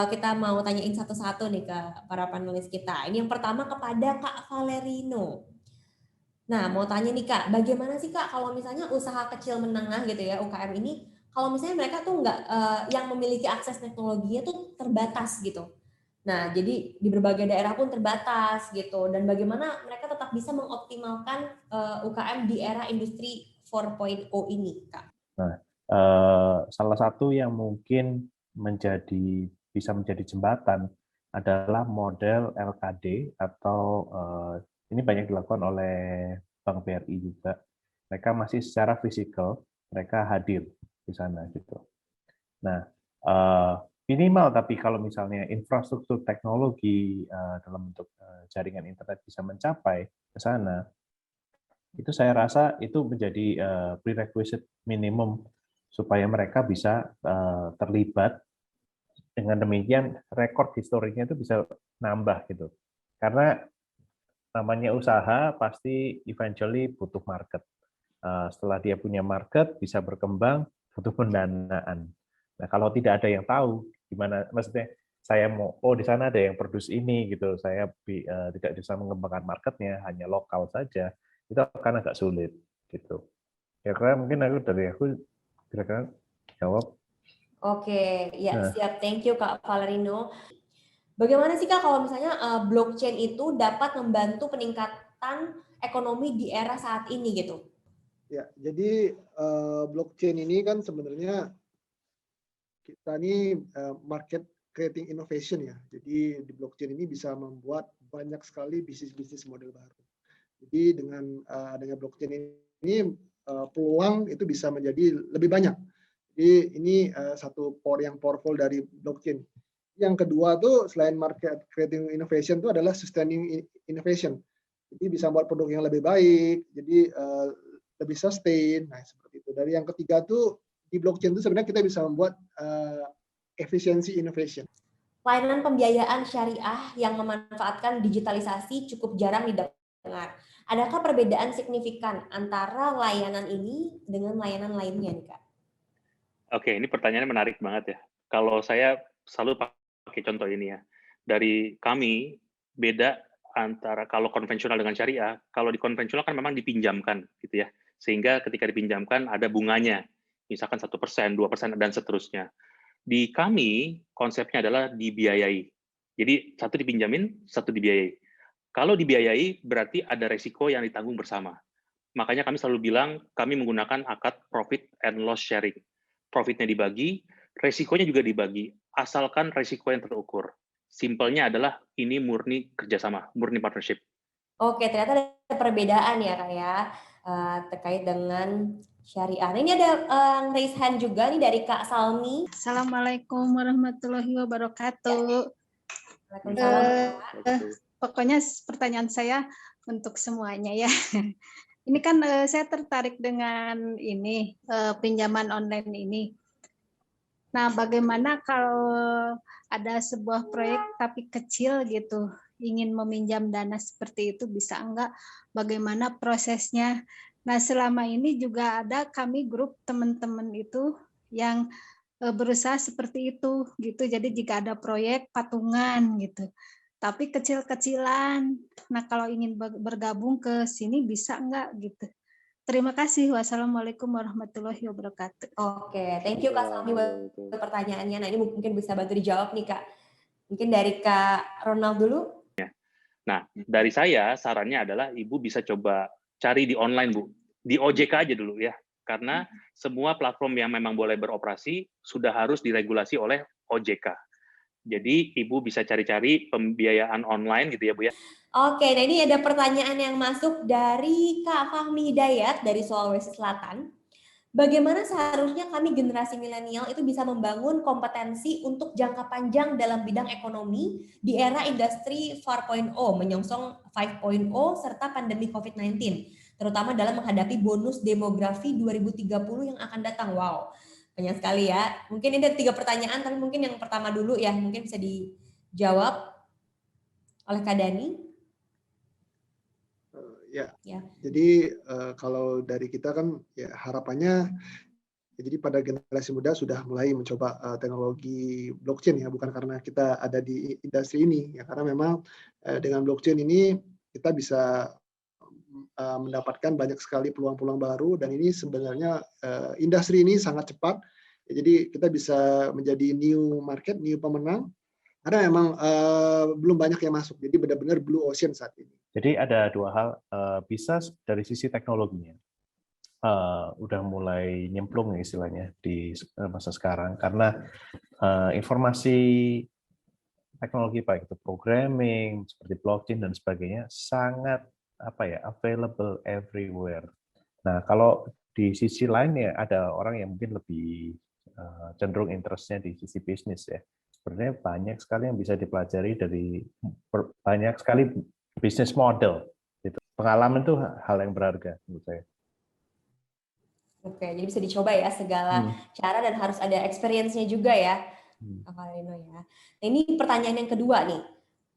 kita mau tanyain satu-satu nih ke para panelis kita. Ini yang pertama kepada Kak Valerino. Nah, mau tanya nih Kak, bagaimana sih Kak kalau misalnya usaha kecil menengah gitu ya, UKM ini, kalau misalnya mereka tuh nggak, yang memiliki akses teknologinya tuh terbatas gitu. Nah, jadi di berbagai daerah pun terbatas gitu, dan bagaimana mereka tetap bisa mengoptimalkan UKM di era industri 4.0 ini, Kak? Nah, salah satu yang mungkin bisa menjadi jembatan adalah model LKD atau ini banyak dilakukan oleh Bank BRI juga. Mereka masih secara fisikal, mereka hadir di sana gitu. Nah, minimal tapi kalau misalnya infrastruktur teknologi dalam bentuk jaringan internet bisa mencapai ke sana, itu saya rasa itu menjadi prerequisite minimum supaya mereka bisa terlibat. Dengan demikian rekor historinya itu bisa nambah gitu. Karena namanya usaha pasti eventually butuh market. Setelah dia punya market, bisa berkembang, butuh pendanaan. Nah, kalau tidak ada yang tahu, gimana, maksudnya saya mau, oh di sana ada yang produce ini gitu, saya tidak bisa mengembangkan marketnya, hanya lokal saja, itu akan agak sulit gitu. Kira-kira mungkin aku kira-kira jawab. Oke, ya Nah, siap. Thank you Kak Valerino. Bagaimana sih Kak kalau misalnya blockchain itu dapat membantu peningkatan ekonomi di era saat ini gitu? Ya, jadi blockchain ini kan sebenarnya kita ini market creating innovation ya. Jadi di blockchain ini bisa membuat banyak sekali bisnis-bisnis model baru. Jadi dengan adanya blockchain ini peluang itu bisa menjadi lebih banyak. Jadi ini satu yang powerful dari blockchain. Yang kedua tuh selain market creating innovation itu adalah sustaining innovation. Jadi bisa membuat produk yang lebih baik, jadi lebih sustain. Nah, seperti itu. Dari yang ketiga tuh di blockchain itu sebenarnya kita bisa membuat efisiensi innovation. Layanan pembiayaan syariah yang memanfaatkan digitalisasi cukup jarang didengar. Adakah perbedaan signifikan antara layanan ini dengan layanan lainnya, Kak? Oke, ini pertanyaannya menarik banget ya. Kalau saya selalu pakai contoh ini ya. Dari kami, beda antara kalau konvensional dengan syariah, kalau di konvensional kan memang dipinjamkan gitu ya. Sehingga ketika dipinjamkan ada bunganya, misalkan 1%, 2%, dan seterusnya. Di kami, konsepnya adalah dibiayai. Jadi satu dipinjamin, satu dibiayai. Kalau dibiayai, berarti ada resiko yang ditanggung bersama. Makanya kami selalu bilang, kami menggunakan akad profit and loss sharing. Profitnya dibagi, resikonya juga dibagi, asalkan resiko yang terukur. Simpelnya adalah ini murni kerjasama, murni partnership. Oke, ternyata ada perbedaan ya Kak ya, terkait dengan syariah. Nah, ini ada raise hand juga nih dari Kak Salmi. Assalamualaikum warahmatullahi wabarakatuh. Waalaikumsalam. Pokoknya pertanyaan saya untuk semuanya ya. Ini kan saya tertarik dengan ini pinjaman online ini. Nah, bagaimana kalau ada sebuah proyek tapi kecil gitu, ingin meminjam dana seperti itu bisa enggak? Bagaimana prosesnya? Nah, selama ini juga ada kami grup teman-teman itu yang berusaha seperti itu gitu. Jadi jika ada proyek patungan gitu. Tapi kecil-kecilan. Nah, kalau ingin bergabung ke sini bisa enggak gitu. Terima kasih. Wassalamualaikum warahmatullahi wabarakatuh. Oke, thank you Kak Salmi buat pertanyaannya. Nah, ini mungkin bisa bantu dijawab nih Kak. Mungkin dari Kak Ronald dulu. Nah, dari saya sarannya adalah Ibu bisa coba cari di online, Bu. Di OJK aja dulu ya. Karena semua platform yang memang boleh beroperasi sudah harus diregulasi oleh OJK. Jadi Ibu bisa cari-cari pembiayaan online gitu ya, Bu ya. Oke, nah ini ada pertanyaan yang masuk dari Kak Fahmi Hidayat dari Sulawesi Selatan. Bagaimana seharusnya kami generasi milenial itu bisa membangun kompetensi untuk jangka panjang dalam bidang ekonomi di era industri 4.0, menyongsong 5.0 serta pandemi COVID-19, terutama dalam menghadapi bonus demografi 2030 yang akan datang. Wow, banyak sekali ya. Mungkin ini ada 3 pertanyaan, tapi mungkin yang pertama dulu ya, mungkin bisa dijawab oleh Kak Dani. Ya. Jadi kalau dari kita kan ya harapannya Jadi pada generasi muda sudah mulai mencoba teknologi blockchain ya, bukan karena kita ada di industri ini ya, karena memang dengan blockchain ini kita bisa mendapatkan banyak sekali peluang-peluang baru, dan ini sebenarnya industri ini sangat cepat. Jadi kita bisa menjadi new market, new pemenang, karena memang belum banyak yang masuk. Jadi benar-benar blue ocean saat ini. Jadi ada dua hal, bisa dari sisi teknologinya. Udah mulai nyemplung istilahnya di masa sekarang, karena informasi teknologi baik itu programming seperti blockchain dan sebagainya sangat available everywhere. Nah, kalau di sisi lain ya ada orang yang mungkin lebih cenderung interestnya di sisi bisnis ya. Sebenarnya banyak sekali yang bisa dipelajari dari banyak sekali bisnis model. Gitu. Pengalaman itu hal yang berharga menurut saya. Oke, jadi bisa dicoba ya segala cara, dan harus ada experience-nya juga ya, Kak Valerino ya. Nah, ini pertanyaan yang kedua nih.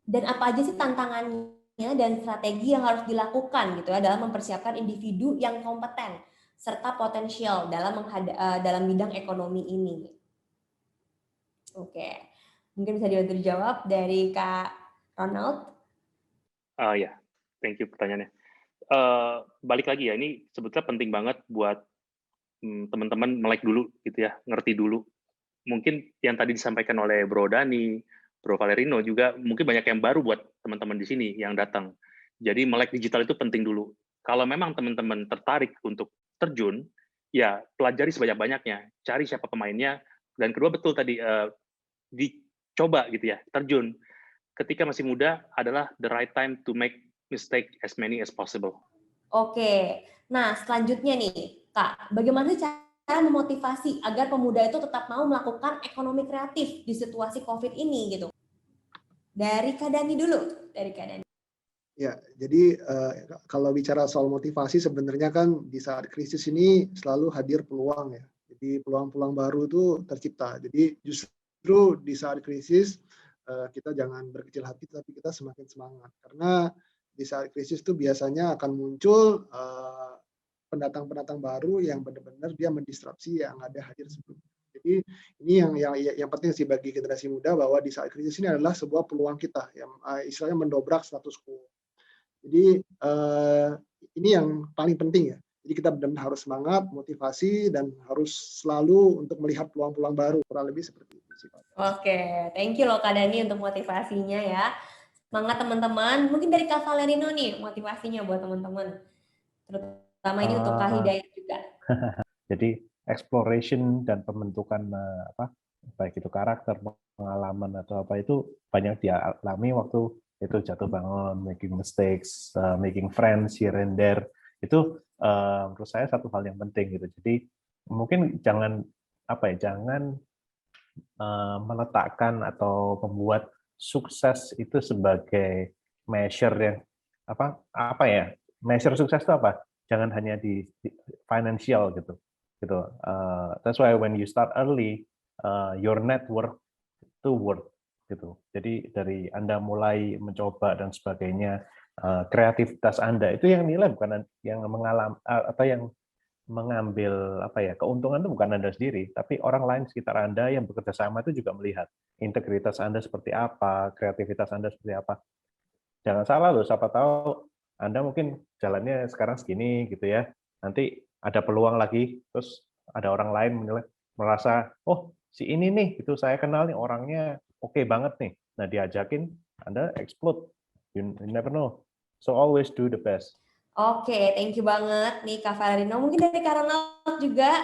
Dan apa aja sih tantangannya dan strategi yang harus dilakukan gitu ya dalam mempersiapkan individu yang kompeten serta potensial dalam bidang ekonomi ini? Oke, mungkin bisa dibantu dijawab dari Kak Ronald. Ya, thank you pertanyaannya. Balik lagi ya, ini sebetulnya penting banget buat teman-teman melek dulu gitu ya, ngerti dulu. Mungkin yang tadi disampaikan oleh Bro Dani, Bro Valerino juga mungkin banyak yang baru buat teman-teman di sini yang datang. Jadi melek digital itu penting dulu. Kalau memang teman-teman tertarik untuk terjun, ya pelajari sebanyak-banyaknya, cari siapa pemainnya, dan kedua betul tadi dicoba gitu ya, terjun. Ketika masih muda adalah the right time to make mistake as many as possible. Oke, nah selanjutnya nih Kak, bagaimana cara memotivasi agar pemuda itu tetap mau melakukan ekonomi kreatif di situasi COVID ini gitu? Dari Kak Dani dulu, dari Kak Dani. Ya, jadi kalau bicara soal motivasi sebenarnya kan di saat krisis ini selalu hadir peluang ya. Jadi peluang-peluang baru itu tercipta. Jadi justru di saat krisis kita jangan berkecil hati, tapi kita semakin semangat. Karena di saat krisis itu biasanya akan muncul pendatang-pendatang baru yang benar-benar dia mendisrupsi yang ada hadir sebelumnya. Jadi ini yang penting sih bagi generasi muda, bahwa di saat krisis ini adalah sebuah peluang kita yang istilahnya mendobrak status quo. Jadi ini yang paling penting ya. Jadi kita benar-benar harus semangat, motivasi, dan harus selalu untuk melihat peluang-peluang baru. Kurang lebih seperti itu sih, Pak. Oke, thank you loh Kak Dani untuk motivasinya ya. Semangat teman-teman. Mungkin dari Kak Valerino nih motivasinya buat teman-teman. Terutama ini untuk Kak Hidayat juga. Jadi exploration dan pembentukan baik itu karakter, pengalaman atau apa itu banyak dialami waktu itu jatuh bangun, making mistakes, making friends here and there. Itu menurut saya satu hal yang penting gitu. Jadi mungkin jangan meletakkan atau membuat sukses itu sebagai measure yang measure sukses itu apa? Jangan hanya di financial gitu. That's why when you start early, your network itu worth gitu. Jadi dari Anda mulai mencoba dan sebagainya, kreativitas Anda itu yang nilai, bukan yang mengambil keuntungan itu bukan Anda sendiri, tapi orang lain sekitar Anda yang bekerja sama itu juga melihat integritas Anda seperti apa, kreativitas Anda seperti apa. Jangan salah loh, siapa tahu Anda mungkin jalannya sekarang segini gitu ya, nanti ada peluang lagi, terus ada orang lain merasa, oh si ini nih, itu saya kenal nih orangnya oke banget nih, nah diajakin, Anda explode, you never know, so always do the best. Oke, thank you banget nih Kak Valerino. Mungkin dari Kak Ronald juga.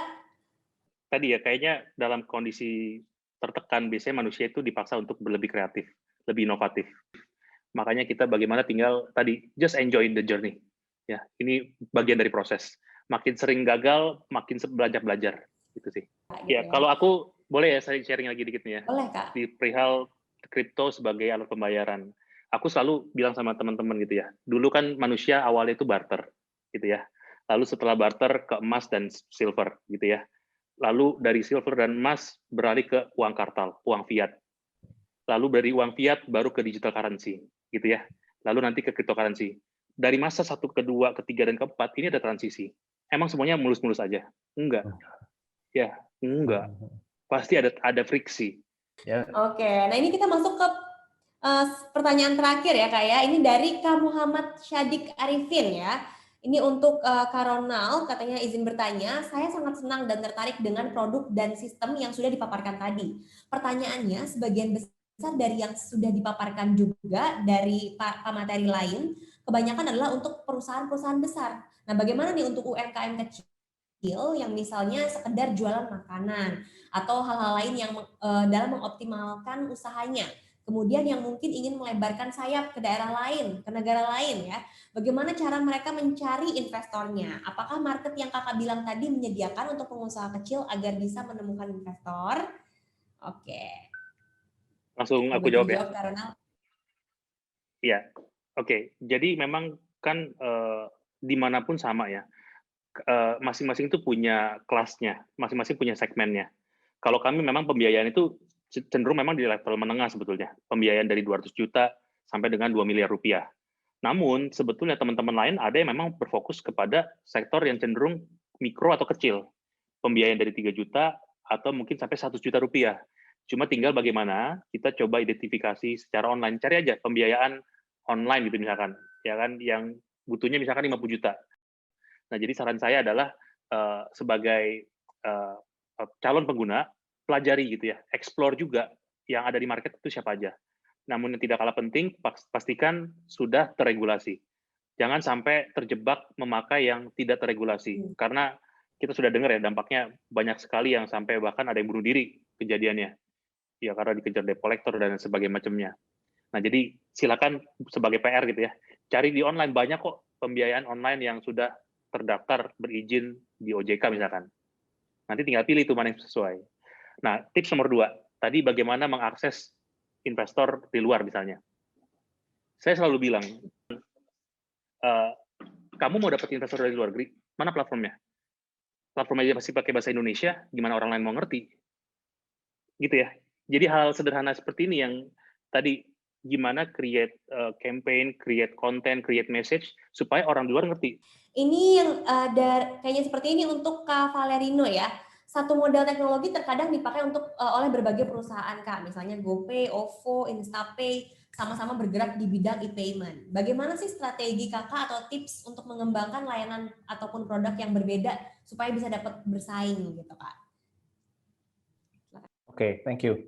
Tadi ya, kayaknya dalam kondisi tertekan, biasanya manusia itu dipaksa untuk lebih kreatif, lebih inovatif. Makanya kita bagaimana tinggal tadi, just enjoy the journey. Ya, ini bagian dari proses. Makin sering gagal, makin belajar, gitu sih. Gitu Ya, kalau aku boleh ya saya sharing lagi dikit nih ya. Boleh, Kak. Di perihal kripto sebagai alat pembayaran. Aku selalu bilang sama teman-teman gitu ya. Dulu kan manusia awalnya itu barter, gitu ya. Lalu setelah barter ke emas dan silver, gitu ya. Lalu dari silver dan emas beralih ke uang kartal, uang fiat. Lalu dari uang fiat baru ke digital currency, gitu ya. Lalu nanti ke cryptocurrency. Dari masa 1, ke-2, ke-3, dan ke-4 ini ada transisi. Emang semuanya mulus-mulus aja? Enggak. Ya, enggak. Pasti ada friksi. Ya, Oke, nah ini kita masuk ke pertanyaan terakhir ya Kak ya. Ini dari Kak Muhammad Syadik Arifin ya. Ini untuk Kak Ronald, katanya izin bertanya, saya sangat senang dan tertarik dengan produk dan sistem yang sudah dipaparkan tadi. Pertanyaannya, sebagian besar dari yang sudah dipaparkan juga dari materi lain, kebanyakan adalah untuk perusahaan-perusahaan besar. Nah, bagaimana nih untuk UMKM kecil yang misalnya sekedar jualan makanan atau hal-hal lain yang dalam mengoptimalkan usahanya. Kemudian yang mungkin ingin melebarkan sayap ke daerah lain, ke negara lain ya. Bagaimana cara mereka mencari investornya? Apakah market yang Kakak bilang tadi menyediakan untuk pengusaha kecil agar bisa menemukan investor? Oke. Langsung Coba aku jawab ya. dijawab, Kak Ronald. Iya. Oke. Jadi memang kan dimanapun sama ya. Masing-masing itu punya kelasnya, masing-masing punya segmennya. Kalau kami memang pembiayaan itu cenderung memang di level menengah sebetulnya. Pembiayaan dari 200 juta sampai dengan 2 miliar rupiah. Namun sebetulnya teman-teman lain ada yang memang berfokus kepada sektor yang cenderung mikro atau kecil. Pembiayaan dari 3 juta atau mungkin sampai 100 juta rupiah. Cuma tinggal bagaimana kita coba identifikasi secara online. Cari aja pembiayaan online gitu misalkan, ya kan, yang butuhnya misalkan 50 juta. Nah, jadi saran saya adalah sebagai calon pengguna, pelajari gitu ya, explore juga yang ada di market itu siapa aja. Namun yang tidak kalah penting, pastikan sudah terregulasi. Jangan sampai terjebak memakai yang tidak terregulasi. Karena kita sudah dengar ya, dampaknya banyak sekali yang sampai bahkan ada yang bunuh diri kejadiannya. Ya, karena dikejar debt collector dan sebagainya macamnya. Nah, jadi silakan sebagai PR gitu ya, cari di online, banyak kok pembiayaan online yang sudah terdaftar berizin di OJK misalkan. Nanti tinggal pilih tuh mana yang sesuai. Nah, tips nomor 2, tadi bagaimana mengakses investor di luar misalnya. Saya selalu bilang, kamu mau dapat investor dari luar negeri, mana platformnya? Platformnya masih pakai bahasa Indonesia, gimana orang lain mau ngerti? Gitu ya. Jadi hal sederhana seperti ini yang tadi gimana create campaign, create content, create message supaya orang luar ngerti. Ini yang kayaknya seperti ini untuk Kak Valerino ya. Satu model teknologi terkadang dipakai untuk oleh berbagai perusahaan Kak, misalnya GoPay, OVO, Instapay, sama-sama bergerak di bidang e-payment. Bagaimana sih strategi Kakak atau tips untuk mengembangkan layanan ataupun produk yang berbeda supaya bisa dapat bersaing gitu Kak? Oke, thank you.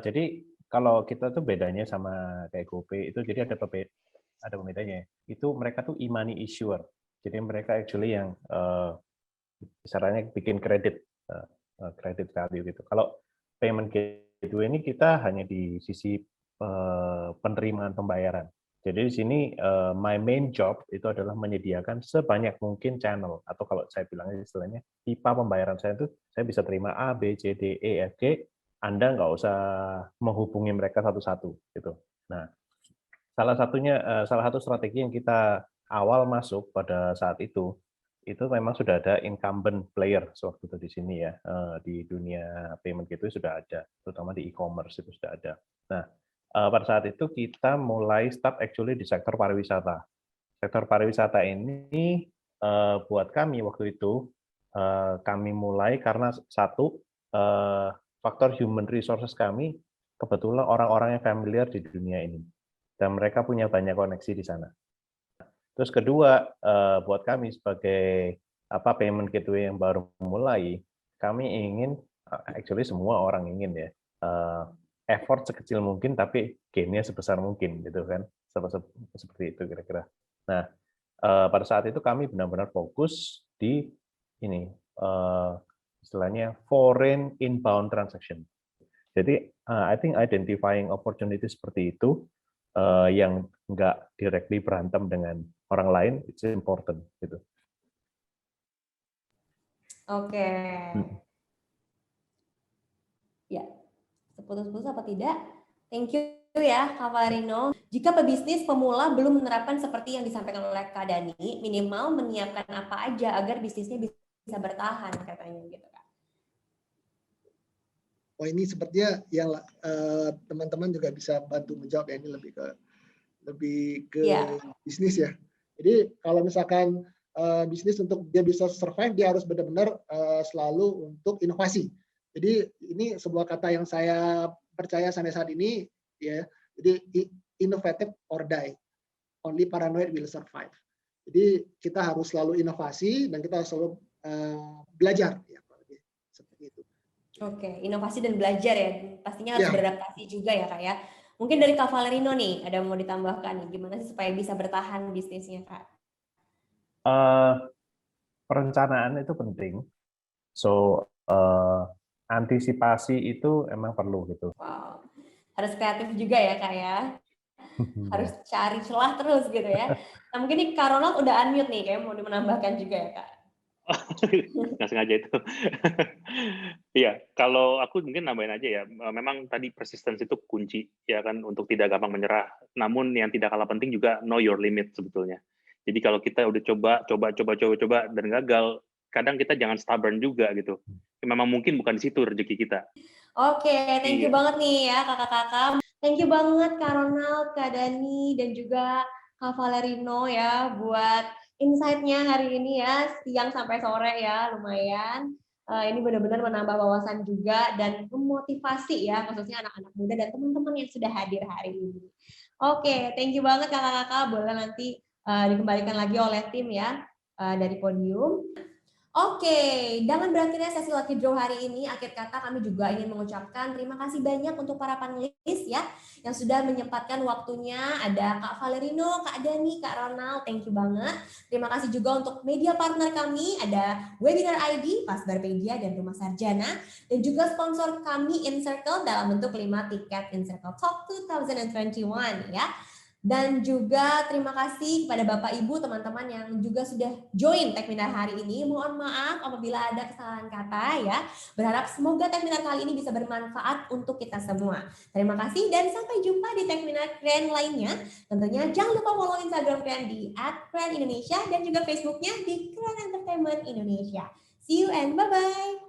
Jadi kalau kita tuh bedanya sama kayak GoPay itu, jadi ada pembedanya. Itu mereka tuh e-money issuer. Jadi mereka actually yang misalnya bikin kredit value gitu. Kalau payment gateway ini kita hanya di sisi penerimaan pembayaran. Jadi di sini my main job itu adalah menyediakan sebanyak mungkin channel, atau kalau saya bilangnya istilahnya pipa pembayaran saya itu saya bisa terima A, B, C, D, E, F, G. Anda nggak usah menghubungi mereka satu-satu gitu. Nah, salah satu strategi yang kita awal masuk pada saat itu memang sudah ada incumbent player sewaktu itu di sini ya, di dunia payment gitu sudah ada, terutama di e-commerce itu sudah ada. Nah, pada saat itu kita mulai start actually di sektor pariwisata. Sektor pariwisata ini buat kami waktu itu kami mulai karena satu faktor human resources kami kebetulan orang-orang yang familiar di dunia ini dan mereka punya banyak koneksi di sana. Terus kedua, buat kami sebagai payment gateway yang baru mulai, kami ingin, actually semua orang ingin ya, effort sekecil mungkin tapi gain-nya sebesar mungkin gitu kan, seperti itu kira-kira. Nah, pada saat itu kami benar-benar fokus di ini, istilahnya foreign inbound transaction. Jadi, I think identifying opportunity seperti itu yang nggak directly berantem dengan orang lain, it's important gitu. Oke. Ya, seputus-putus apa tidak? Thank you ya Kak Valerino. Jika pebisnis pemula belum menerapkan seperti yang disampaikan oleh Kak Dani, minimal menyiapkan apa aja agar bisnisnya bisa bertahan katanya gitu Kak. Oh, ini sepertinya yang teman-teman juga bisa bantu menjawab ya, ini lebih ke bisnis ya. Jadi kalau misalkan bisnis untuk dia bisa survive, dia harus benar-benar selalu untuk inovasi. Jadi ini sebuah kata yang saya percaya sampai saat ini, ya. Jadi innovative or die, only paranoid will survive. Jadi kita harus selalu inovasi dan kita harus selalu belajar, ya, seperti itu. Oke, inovasi dan belajar ya, pastinya harus Ya. beradaptasi juga ya Kak ya. Mungkin dari Kak Valerino nih, ada mau ditambahkan nih, gimana sih supaya bisa bertahan bisnisnya Kak? Perencanaan itu penting. So, antisipasi itu emang perlu gitu. Wow, harus kreatif juga ya Kak ya. Harus cari celah terus gitu ya. Nah mungkin nih Kak Ronald udah unmute nih, kayak mau menambahkan juga ya Kak. Nggak sengaja itu. Iya, kalau aku mungkin nambahin aja ya, memang tadi persistence itu kunci ya kan untuk tidak gampang menyerah. Namun yang tidak kalah penting juga know your limit sebetulnya. Jadi kalau kita udah coba dan gagal, kadang kita jangan stubborn juga gitu. Memang mungkin bukan di situ rezeki kita. Oke, thank you Iya. banget nih ya kakak-kakak. Thank you banget Kak Ronald, Kak Dani, dan juga Kak Valerino ya buat insight-nya hari ini ya, siang sampai sore ya, lumayan. Ini benar-benar menambah wawasan juga dan memotivasi ya, khususnya anak-anak muda dan teman-teman yang sudah hadir hari ini. Oke, thank you banget kakak-kakak. Boleh nanti dikembalikan lagi oleh tim ya dari podium. Oke, dengan berakhirnya sesi Lucky Draw hari ini, akhir kata kami juga ingin mengucapkan terima kasih banyak untuk para panelis ya, yang sudah menyempatkan waktunya. Ada Kak Valerino, Kak Dani, Kak Ronald, thank you banget. Terima kasih juga untuk media partner kami, ada Webinar ID, Pasbarpedia, dan Rumah Sarjana, dan juga sponsor kami InCircle dalam bentuk 5 tiket InCircle Talk 2021 ya. Dan juga terima kasih kepada Bapak Ibu, teman-teman yang juga sudah join Techminar hari ini. Mohon maaf apabila ada kesalahan kata ya. Berharap semoga Techminar kali ini bisa bermanfaat untuk kita semua. Terima kasih dan sampai jumpa di Techminar Keren lainnya. Tentunya jangan lupa follow Instagram Keren di @kerenindonesia dan juga Facebooknya di Keren Entertainment Indonesia. See you and bye-bye.